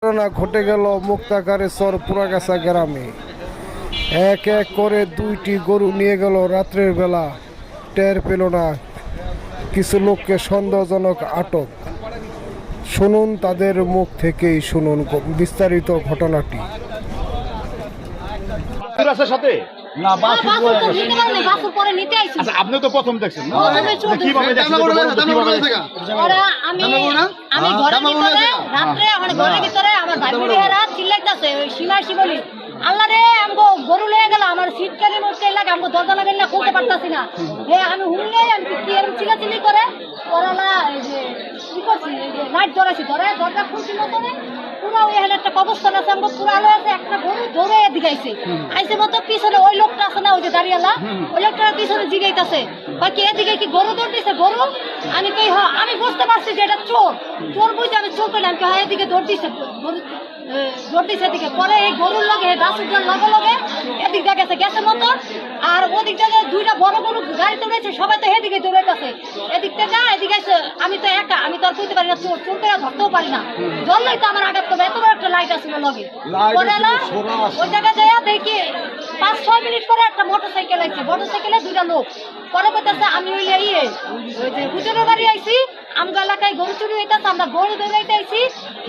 ঘটনা ঘটে গেল মুক্তাগারের চর পুরাগাছা গ্রামে। এক এক করে 2টি গরু নিয়ে গেল রাত্রের বেলা, টের পেল না। কিছু লোককে সন্দেহজনক আটক। শুনুন তাদের মুখ থেকেই, শুনুন বিস্তারিত ঘটনাটি। সাথে না বাসু পরে নিতে আইছি। আচ্ছা, আপনি তো প্রথম দেখছেন না? কিভাবে দেখছেন? আমি ঘরের ভিতরে রাত্রে আমার ঘরের ভিতরে আমার ভাই বোনেরা চিল্লাইতাছে ওই সীমার শিবলি, আল্লাহ রে আমগো গরু লয়ে গেল, আমার শীতকালের মধ্যে লাগে আমগো দরজা লাগাই না, খুলতে পারতাছি না। হে আমি হুনলে আমি কি এরকম চিল্লাচিল্লি করে ওরা এই যে কি করছি, এই যে লাইট জ্বলাইছি, ধরে দরজা খুলছিল তোরে পুরো ওই এখানে একটা কবরস্থান আছে, আমগো পুরো আলো আছে, একটা গরু ধরে এদিকে আইছে। আইসে মতো পিছনে ওই লোকটা আছে না, ওই যে দাঁড়িয়েলা, ওই লোকটার পিছনে জিগাইতাছে বাকি এদিকে কি গরু দৌড় দিছে গরু। আমি কই হ্যাঁ, আমি বুঝতে পারছি যে এটা চোর, চোর বুঝে আমি চোর করলাম কি হ্যাঁ এদিকে দৌড় দিছে গরু, দৌড় দিছে এদিকে। পরে এই গরুর লগে দাসুটার লগে লগে এদিক গেছে গেছে মতো, আর ওদিক থেকে 2টা বড় গরু গাড়িতে উঠেছে, সবাই তো এদিকে দৌড়াইতেছে এদিক থেকে এদিকে এসে। আমি তো একা, আমি তো আর বুঝতে পারি না, চোর চোর করে ধরতেও পারি না, ধরলেই তো আমার আঘাত করবে। এত বড় একটা লাইট আসছিল লগে। পরে না ওই জায়গায় যাইয়া দেখি 5-6 মিনিট পরে একটা মোটরসাইকেল আইছে, মোটরসাইকেলে 2টা লোক। পরে বলতেছে আমি ওই যে হুজুরের বাড়ি আইছি, আমগো এলাকায় গরু চুরি হইতেছে, আমরা গরু দৌড়াইতে আইছি,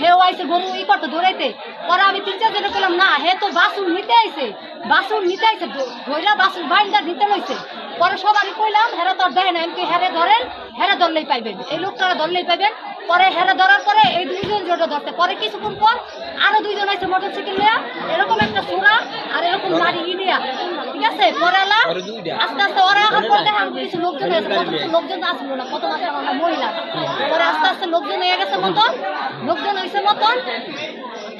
হেও আইছে গরু ই করতে দৌড়াইতে। পরে আমি 3-4 জনে বললাম না হে তো বাসুর নিতে আইছে, বাসুর নিতে আইছে, ধইরা বাসুর বাইন্দা নিতে লইছে। পরে সবারই কইলাম হেরা তো দেখেন, এমনি হেরে ধরেন, হেরা ধরলেই পাইবেন, এই লোকটারা ধরলেই পাইবেন। পরে হেরা ধরার পরে এই 2জন জোটে ধরতে, পরে কিছুক্ষণ পর আরো 2জন আইছে মোটরসাইকেল নিয়ে, এরকম একটা ছোড়া আর এরকম গাড়ি নিয়ে, ঠিক আছে। পরে আস্তে আস্তে ওরা এখন পরে দেখেন কিছু লোকজন হয়েছে, প্রথম লোকজন আসলো না, প্রথম আসলে আমরা মহিলা, পরে আস্তে আস্তে লোকজন হয়ে গেছে মতন, লোকজন হয়েছে মতন।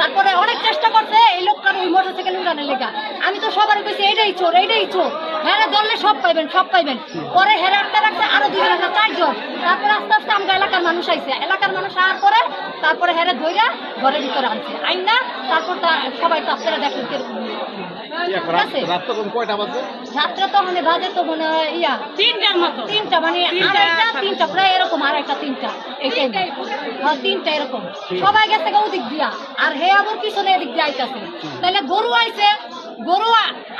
তারপরে অনেক চেষ্টা করছে এই লোকটার ওই মোটরসাইকেল উড়ানোর লেগা। আমি তো সবারই কইছি এইটাই চোর, এইটাই চোর, হেরা ধরলে সব পাইবেন, সব পাইবেন। পরে হেরা একটা রাখছে আরো 2জন, 4জন। তারপরে আস্তে আস্তে আমরা এলাকার মানুষ আইছে, এলাকার মানুষ আসার পরে তারপরে হেরা ধইরা ঘরের ভিতরে আনছে আইন না। তারপর সবাই তো আপনারা দেখেন কিরকম রাত্রে তো মানে বাজে তো মনে হয় 3টার মতো, 3টা মানে 3টা প্রায় এরকম, আর একটা 3টা এই টাইমে, হ্যাঁ 3টা এরকম। সবাই গেছে ওদিক দিয়া, আর হে আবার পিছনে এদিক দিয়ে আইতাছে। তাহলে গরু আইছে, গরু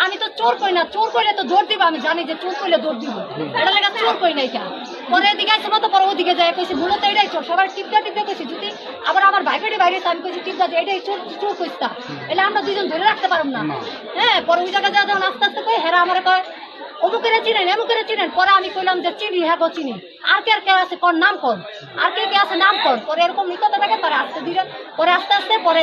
আমি তো চোর কই না, চোর কইলে তো দৌড় দিব, আমি জানি যে চোর কইলে দৌড় দিব, এটা লেগে চোর কই না। এটা পরে এদিকে আইসে মতো, পরে ওদিকে যায় কইছি মূলত এটাই চোর, সবার টিপটা টিপতে কইছি। যদি আবার আমার ভাই পেটে বাইরে আমি কইছি টিপটা যে এটাই চোর, চোর কইতা, এলে আমরা 2জন ধরে রাখতে পারব না। হ্যাঁ পরে ওই জায়গায় যখন আস্তে আস্তে কই হেরা আমার কয় অমুকেরা চিনেন, এমুকেরা চিনেন। পরে আমি কইলাম যে চিনি, হ্যাঁ গো চিনি, আর কে আছে কোন নাম কোন, আর কে আছে নাম কোন। পরে এরকম নিকটে থাকে, পরে আস্তে ধীরে, পরে আস্তে আস্তে পরে